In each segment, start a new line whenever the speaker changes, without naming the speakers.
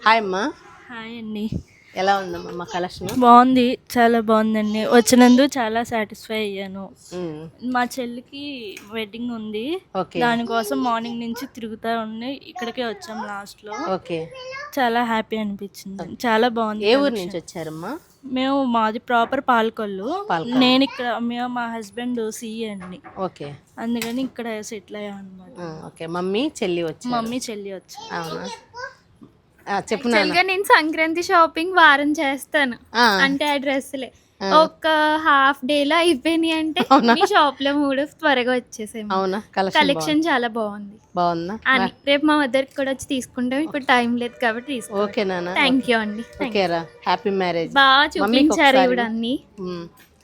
Hi అమ్మా,
hi అండి.
ఎలా ఉందమ్మా మా కలెక్షన్?
బాగుంది, చాలా బాగుందండి. వచ్చినందుకు చాలా సాటిస్ఫై అయ్యాను. మా చెల్లికి వెడ్డింగ్ ఉంది,
ఓకే
దానికోసం మార్నింగ్ నుంచి తిరుగుతూ ఉండి ఇక్కడికే వచ్చాం లాస్ట్లో.
ఓకే.
చాలా హ్యాపీ అనిపించింది, చాలా బాగుంది.
ఏ ఊరు నుంచి వచ్చారమ్మా?
మేము మాది ప్రాపర్ పాలకొల్లు.
పాలకొల్లు.
నేను ఇక్కడ మా హస్బెండ్ సిఏ అండి,
ఓకే.
అందుకని ఇక్కడ సెటిల్ అయ్యాం అనమాట.
ఓకే. మమ్మీ చెల్లి వచ్చారు.
మమ్మీ చెల్లి వచ్చారు.
అవునా? చెప్పు
యాక్చువల్గా నేను సంక్రాంతి షాపింగ్ వారం చేస్తాను, అంటే ఆ డ్రెస్సులే ఒక హాఫ్ డేలో అయిపోయినాయి. అంటే మీ షాప్ లో 3 త్వరగా వచ్చేసాయి.
అవునా?
కలెక్షన్ చాలా బాగుంది.
బాగుందా?
అని రేపు మా మదర్కి కూడా వచ్చి తీసుకుంటాం, ఇప్పుడు టైం లేదు కాబట్టి తీసుకుంటాం.
ఓకే నాన్న.
థ్యాంక్ యూ అండి.
ఓకేరా, హ్యాపీ మ్యారేజ్.
బాగా చూపించారు ఇప్పుడు అన్ని.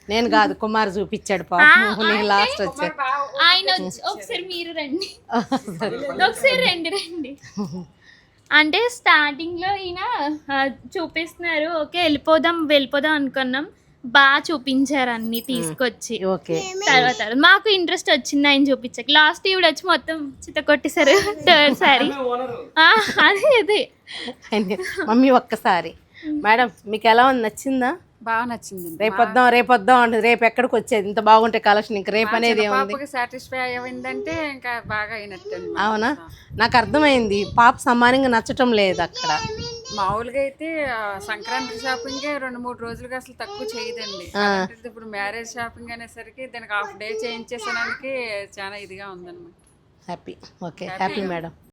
నేను కాదు, కుమార్ చూపించాడు పాపం. నేను లాస్ట్ వచ్చా.
ఆయన ఒకసారి మీరు రండి, ఒకసారి రండి. అంటే స్టార్టింగ్ లో ఈయన చూపిస్తున్నారు, ఓకే వెళ్ళిపోదాం అనుకున్నాం. బాగా చూపించారు అన్ని తీసుకొచ్చి.
ఓకే.
తర్వాత మాకు ఇంట్రెస్ట్ వచ్చింది ఆయన చూపించాక. లాస్ట్ ఈవిడ వచ్చి మొత్తం చిత్త కొట్టేశారు. థర్డ్ సారీ అదే
మమ్మీ ఒక్కసారి. మేడం మీకు ఎలా ఉంది, నచ్చిందా?
బాగా నచ్చింది.
రేపొద్దాం అంటే రేపు ఎక్కడికి వచ్చేది? ఇంత బాగుంటే కలెక్షన్ ఇంక రేపు అనేది ఏముంది?
సాటిస్ఫై అయిందంటే ఇంకా బాగా అయినట్టు.
అవునా? నాకు అర్థమైంది, పాప సమానంగా నచ్చటం లేదు అక్కడ.
మామూలుగా అయితే సంక్రాంతి షాపింగ్ 2-3 రోజులుగా అసలు తక్కువ చేయదండి. ఇప్పుడు మ్యారేజ్ షాపింగ్ అనేసరికి దానికి హాఫ్ డే చేయించేసడానికి చాలా ఇదిగా ఉందన్నమాట.
హ్యాపీ. Okay, happy madam.